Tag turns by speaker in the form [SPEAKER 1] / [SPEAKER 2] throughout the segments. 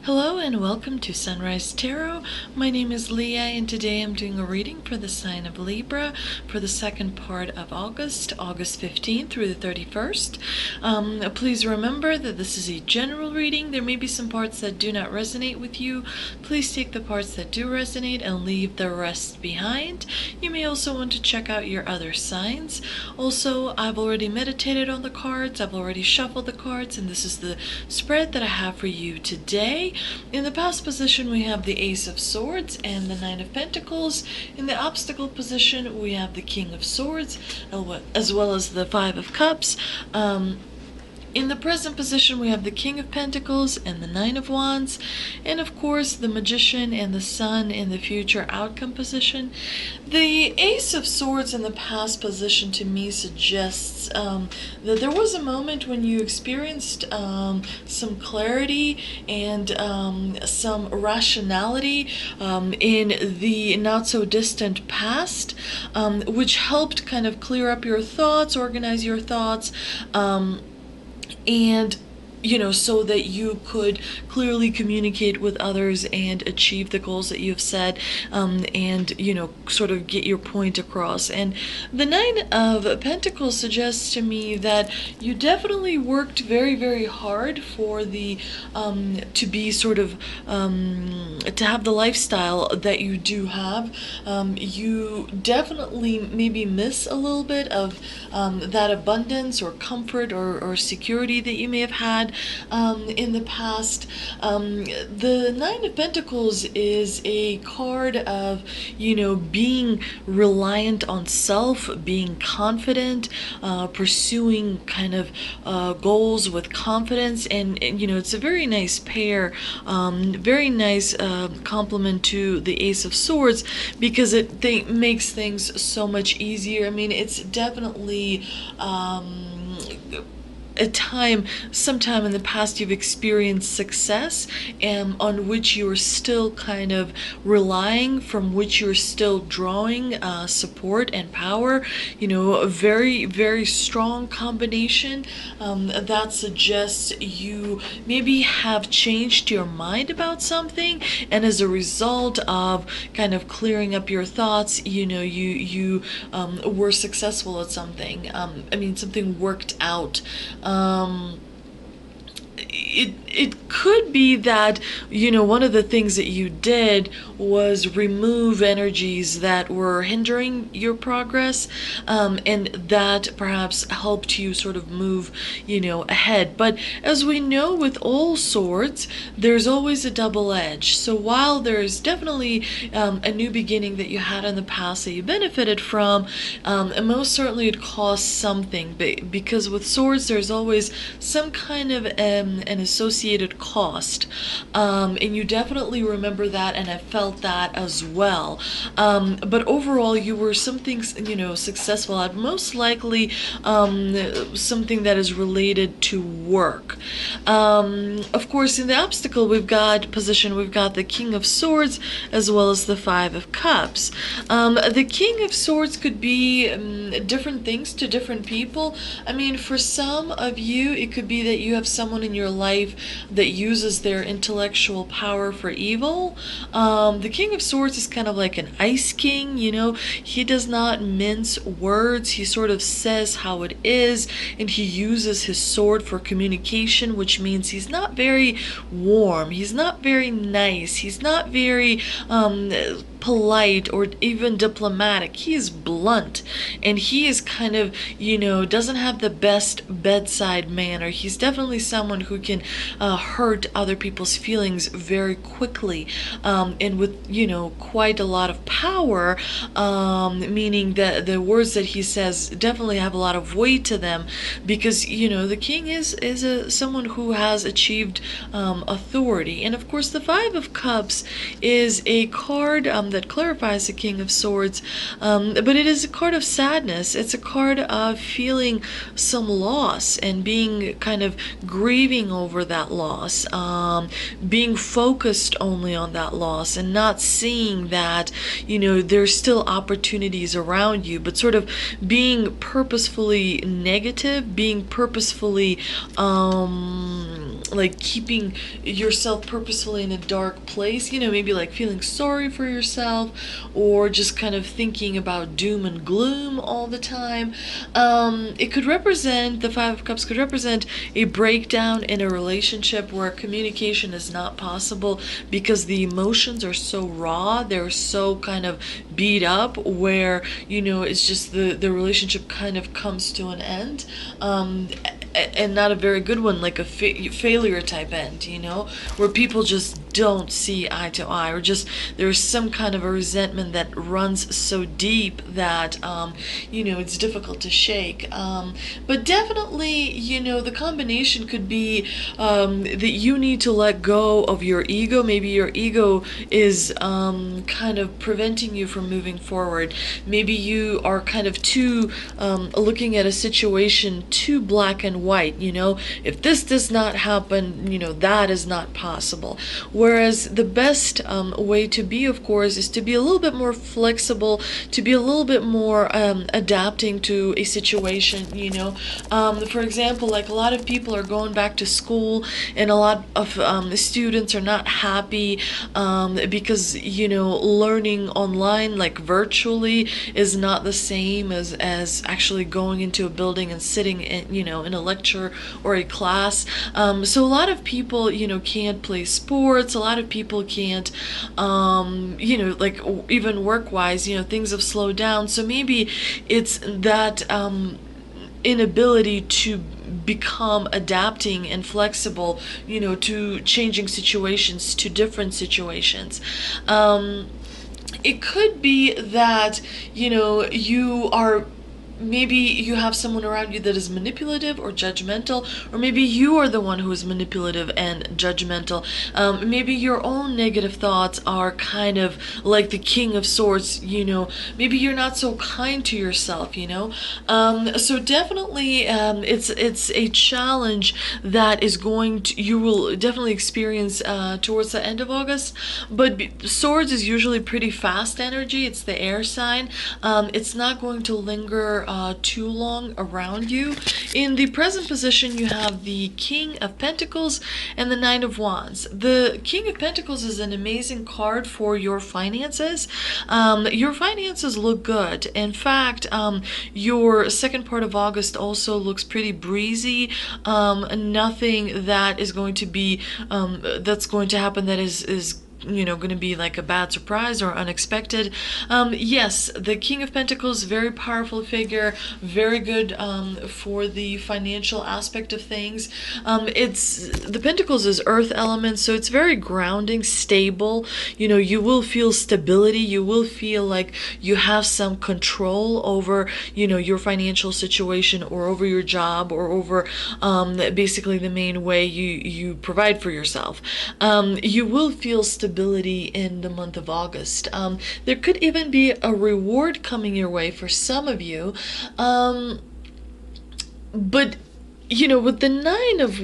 [SPEAKER 1] Hello and welcome to Sunrise Tarot. My name is Leah and today I'm doing a reading for the sign of Libra for the second part of August 15th through the 31st. Please remember that this is a general reading. There may be some parts that do not resonate with you. Please take the parts that do resonate and leave the rest behind. You may also want to check out your other signs. Also, I've already meditated on the cards, I've already shuffled the cards, and this is the spread that I have for you today. In the past position, we have the Ace of Swords and the Nine of Pentacles. In the obstacle position, we have the King of Swords, as well as the Five of Cups. In the present position, we have the King of Pentacles and the Nine of Wands, and of course the Magician and the Sun in the future outcome position. The Ace of Swords in the past position to me suggests that there was a moment when you experienced some clarity and some rationality in the not so distant past, which helped kind of clear up your thoughts, organize your thoughts, and so that you could clearly communicate with others and achieve the goals that you've set, and sort of get your point across. And the Nine of Pentacles suggests to me that you definitely worked very, very hard for the to be sort of to have the lifestyle that you do have. You definitely maybe miss a little bit of that abundance or comfort or security that you may have had in the past. The Nine of Pentacles is a card of, being reliant on self, being confident, pursuing kind of goals with confidence, and it's a very nice pair, very nice complement to the Ace of Swords, because it makes things so much easier. I mean, it's definitely sometime in the past you've experienced success, and on which you're still kind of relying, from which you're still drawing support and power. A very, very strong combination that suggests you maybe have changed your mind about something, and as a result of kind of clearing up your thoughts, you were successful at something. Something worked out. It could be that, one of the things that you did was remove energies that were hindering your progress, and that perhaps helped you sort of move, ahead. But as we know, with all swords, there's always a double edge. So while there's definitely a new beginning that you had in the past that you benefited from, and most certainly it costs something, because with swords, there's always some kind of an associated cost, and you definitely remember that, and I felt that as well. But overall, you were something successful at, most likely something that is related to work. Of course, in the obstacle we've got the King of Swords as well as the Five of Cups. The King of Swords could be different things to different people. For some of you, it could be that you have someone in your life that uses their intellectual power for evil. The King of Swords is kind of like an ice king, he does not mince words. He sort of says how it is, and he uses his sword for communication, which means he's not very warm, he's not very nice, he's not very polite or even diplomatic. He is blunt, and he is kind of, doesn't have the best bedside manner. He's definitely someone who can hurt other people's feelings very quickly, and with, quite a lot of power, meaning that the words that he says definitely have a lot of weight to them, because, the king is someone who has achieved authority. And of course, the Five of Cups is a card that clarifies the King of Swords, but it is a card of sadness. It's a card of feeling some loss and being kind of grieving over that loss, being focused only on that loss and not seeing that, there's still opportunities around you, but sort of being purposefully negative, being purposefully like keeping yourself purposefully in a dark place, maybe like feeling sorry for yourself, or just kind of thinking about doom and gloom all the time. It could represent, the Five of Cups could represent a breakdown in a relationship where communication is not possible because the emotions are so raw, they're so kind of beat up, where it's just the relationship kind of comes to an end, and not a very good one, like a failure type end, where people just don't see eye to eye, or just there's some kind of a resentment that runs so deep that it's difficult to shake. But definitely, the combination could be that you need to let go of your ego. Maybe your ego is kind of preventing you from moving forward. Maybe you are kind of too looking at a situation too black and white. If this does not happen, that is not possible. Whereas the best way to be, of course, is to be a little bit more flexible, to be a little bit more adapting to a situation. For example, like a lot of people are going back to school, and a lot of students are not happy because learning online, like virtually, is not the same as actually going into a building and sitting in a lecture or a class. So a lot of people can't play sports. A lot of people can't like even work-wise, things have slowed down. So maybe it's that inability to become adapting and flexible, to changing situations, to different situations. It could be that you are, maybe you have someone around you that is manipulative or judgmental, or maybe you are the one who is manipulative and judgmental. Maybe your own negative thoughts are kind of like the King of Swords. Maybe you're not so kind to yourself. So definitely, it's a challenge that is you will definitely experience towards the end of August. But Swords is usually pretty fast energy. It's the air sign. It's not going to linger too long around you. In the present position, you have the King of Pentacles and the Nine of Wands. The King of Pentacles is an amazing card for your finances. Your finances look good. In fact, your second part of August also looks pretty breezy. Nothing that is going to be that's going to happen that is going to be like a bad surprise or unexpected. Yes, the King of Pentacles, very powerful figure, very good for the financial aspect of things. The Pentacles is earth element, so it's very grounding, stable. You will feel stability. You will feel like you have some control over, your financial situation, or over your job, or over basically the main way you provide for yourself. You will feel stability in the month of August. There could even be a reward coming your way for some of you. But with the Nine of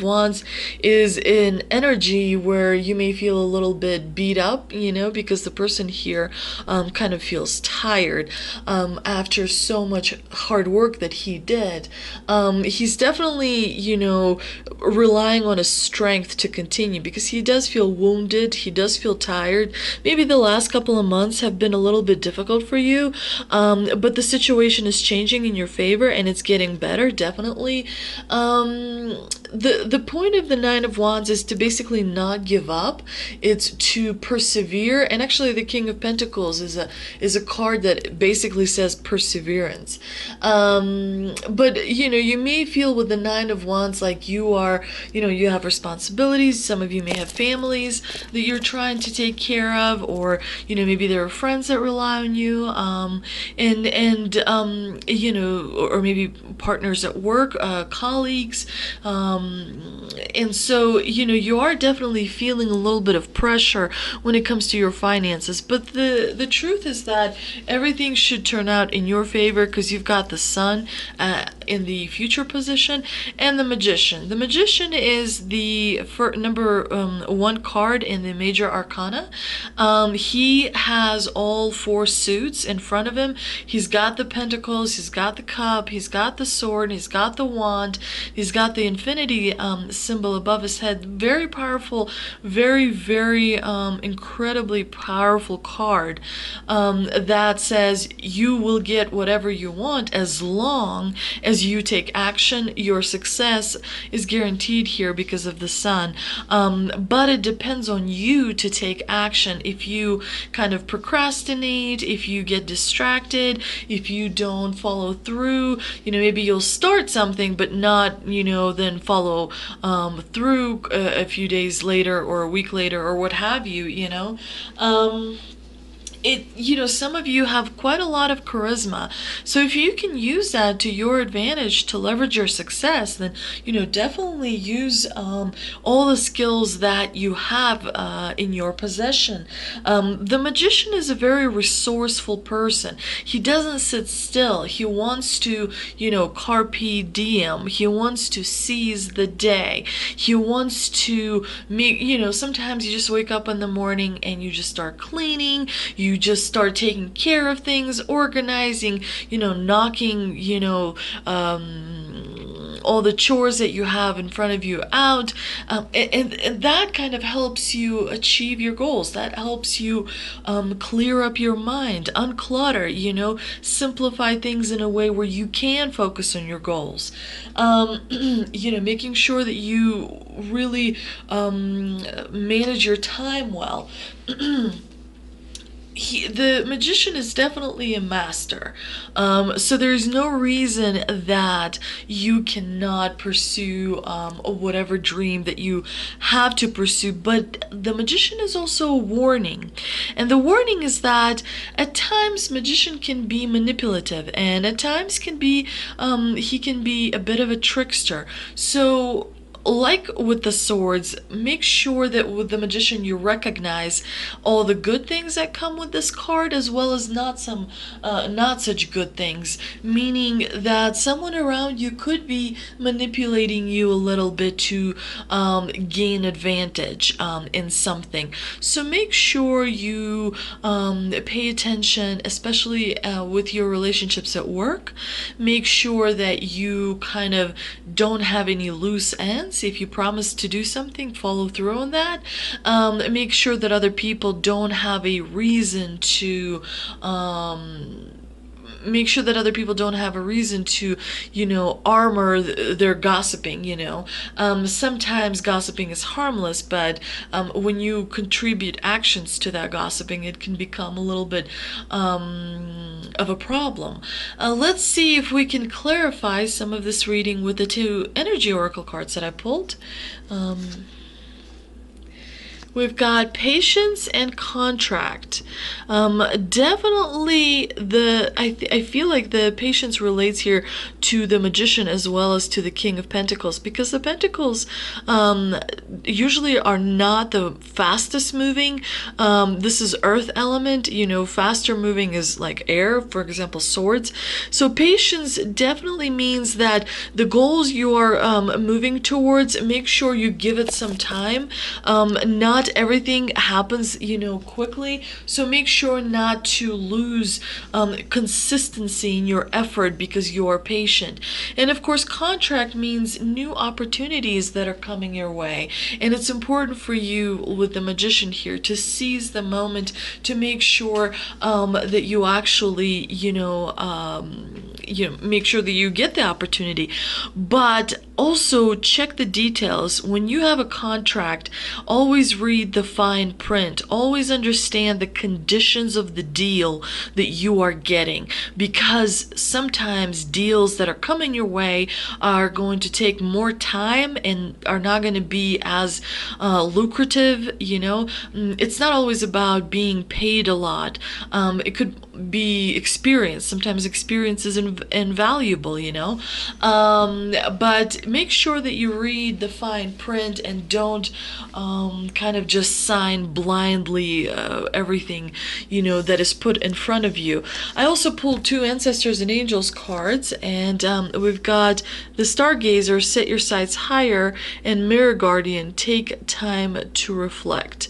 [SPEAKER 1] Wands is an energy where you may feel a little bit beat up, because the person here kind of feels tired after so much hard work that he did. He's definitely, relying on his strength to continue, because he does feel wounded, he does feel tired. Maybe the last couple of months have been a little bit difficult for you, but the situation is changing in your favor, and it's getting better, definitely. The point of the Nine of Wands is to basically not give up. It's to persevere. And actually, the King of Pentacles is a card that basically says perseverance. But you may feel with the Nine of Wands like you are, you have responsibilities. Some of you may have families that you're trying to take care of, or maybe there are friends that rely on you, or maybe partners at work, colleagues, and so you are definitely feeling a little bit of pressure when it comes to your finances. But the truth is that everything should turn out in your favor, because you've got the Sun in the future position, and the Magician. The Magician is the number one card in the major arcana. He has all four suits in front of him. He's got the pentacles, he's got the cup, he's got the sword, he's got the wand, he's got the infinity symbol above his head. Very powerful, very, very incredibly powerful card that says you will get whatever you want as long as you take action. Your success is guaranteed here because of the sun, but it depends on you to take action. If you kind of procrastinate, if you get distracted, if you don't follow through, maybe you'll start something but not, then follow through a few days later or a week later or what have you, some of you have quite a lot of charisma. So if you can use that to your advantage to leverage your success, then, definitely use all the skills that you have in your possession. The Magician is a very resourceful person. He doesn't sit still. He wants to, carpe diem. He wants to seize the day. He wants to make, sometimes you just wake up in the morning and you just start cleaning. You just start taking care of things, organizing, knocking, all the chores that you have in front of you out, and that kind of helps you achieve your goals. That helps you clear up your mind, unclutter, simplify things in a way where you can focus on your goals. Making sure that you really manage your time well. The Magician is definitely a master. So there's no reason that you cannot pursue whatever dream that you have to pursue. But the Magician is also a warning. And the warning is that at times Magician can be manipulative, and at times he can be a bit of a trickster. So like with the swords, make sure that with the Magician you recognize all the good things that come with this card, as well as not such good things, meaning that someone around you could be manipulating you a little bit to gain advantage in something. So make sure you pay attention, especially with your relationships at work. Make sure that you kind of don't have any loose ends. If you promise to do something, follow through on that. Make sure that other people don't have a reason to armor their gossiping. Sometimes gossiping is harmless, but when you contribute actions to that gossiping, it can become a little bit of a problem. Let's see if we can clarify some of this reading with the two energy oracle cards that I pulled. We've got patience and contract. Definitely I feel like the patience relates here to the Magician as well as to the King of Pentacles, because the Pentacles usually are not the fastest moving. This is earth element, faster moving is like air, for example, swords. So patience definitely means that the goals you are moving towards, make sure you give it some time. Not everything happens, quickly. So make sure not to lose consistency in your effort because you are patient. And of course, contract means new opportunities that are coming your way. And it's important for you with the Magician here to seize the moment, to make sure that you actually, make sure that you get the opportunity. But also check the details. When you have a contract, always read the fine print. Always understand the conditions of the deal that you are getting, because sometimes deals that are coming your way are going to take more time and are not going to be as lucrative. It's not always about being paid a lot. It could be experienced. Sometimes experience is invaluable, but make sure that you read the fine print and don't kind of just sign blindly everything, that is put in front of you. I also pulled two Ancestors and Angels cards, and we've got the Stargazer, Set Your Sights Higher, and Mirror Guardian, Take Time to Reflect.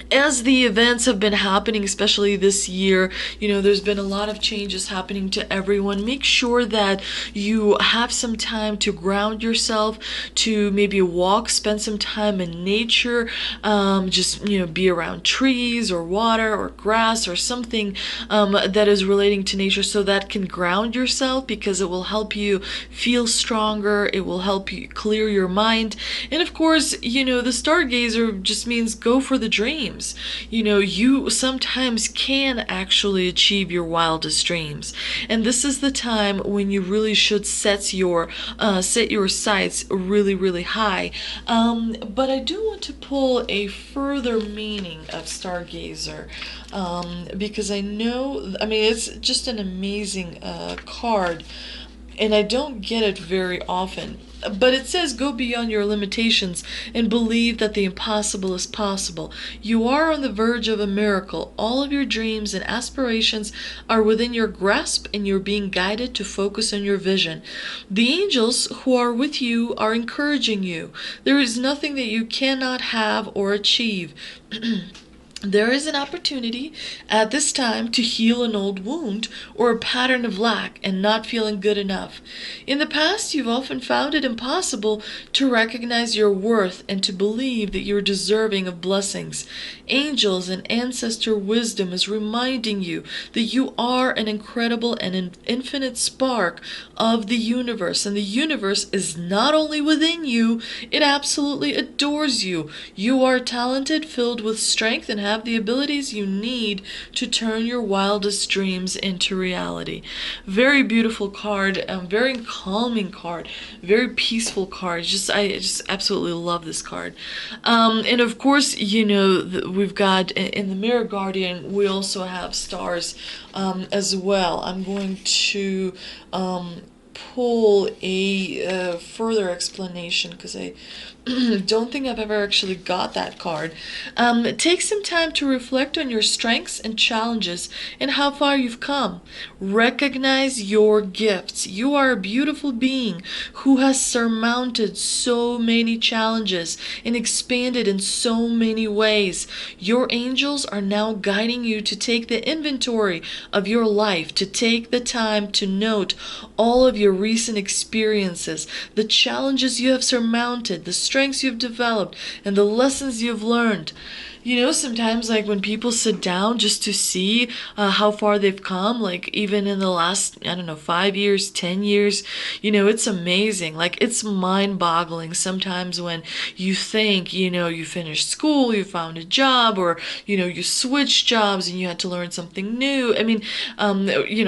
[SPEAKER 1] As the events have been happening, especially this year, there's been a lot of changes happening to everyone. Make sure that you have some time to ground yourself, to maybe walk, spend some time in nature, just, be around trees or water or grass or something that is relating to nature, so that can ground yourself, because it will help you feel stronger. It will help you clear your mind. And of course, the Stargazer just means go for the dreams. You sometimes can actually achieve your wildest dreams, and this is the time when you really should set your sights really, really high. But I do want to pull a further meaning of Stargazer, because it's just an amazing card, and I don't get it very often. But it says, go beyond your limitations and believe that the impossible is possible. You are on the verge of a miracle. All of your dreams and aspirations are within your grasp, and you're being guided to focus on your vision. The angels who are with you are encouraging you. There is nothing that you cannot have or achieve. There is an opportunity at this time to heal an old wound or a pattern of lack and not feeling good enough. In the past, you've often found it impossible to recognize your worth and to believe that you're deserving of blessings. Angels and ancestor wisdom is reminding you that you are an incredible and an infinite spark of the universe, and the universe is not only within you, it absolutely adores you. You are talented, filled with strength, and have the abilities you need to turn your wildest dreams into reality. Very beautiful card, very calming card, very peaceful card. I just absolutely love this card. And of course, we've got in the Mirror Guardian, we also have stars as well. I'm going to pull a further explanation, because I don't think I've ever actually got that card. Take some time to reflect on your strengths and challenges and how far you've come. Recognize your gifts. You are a beautiful being who has surmounted so many challenges and expanded in so many ways. Your angels are now guiding you to take the inventory of your life, to take the time to note all of your recent experiences, the challenges you have surmounted, the strengths you've developed, and the lessons you've learned. Sometimes, like, when people sit down just to see how far they've come, like, even in the last, 5 years, 10 years, it's amazing. Like, it's mind-boggling sometimes when you think, you finished school, you found a job, or, you switched jobs and you had to learn something new. A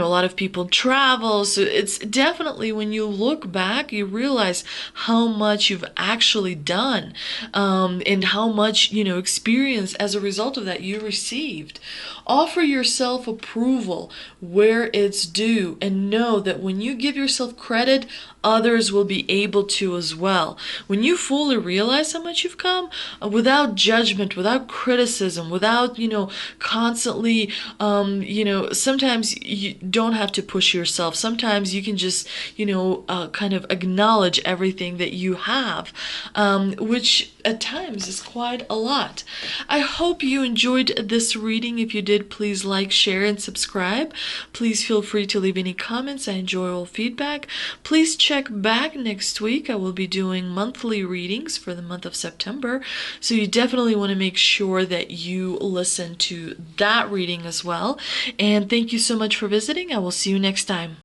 [SPEAKER 1] lot of people travel, so it's definitely, when you look back, you realize how much you've actually done, and how much, experience as a result of that you received. Offer yourself approval where it's due, and know that when you give yourself credit, others will be able to as well. When you fully realize how much you've come, without judgment, without criticism, without, constantly, sometimes you don't have to push yourself. Sometimes you can just, kind of acknowledge everything that you have, which at times is quite a lot. I hope you enjoyed this reading. If you did, please like, share, and subscribe. Please feel free to leave any comments. I enjoy all feedback. Please check back next week. I will be doing monthly readings for the month of September, so you definitely want to make sure that you listen to that reading as well. And thank you so much for visiting. I will see you next time.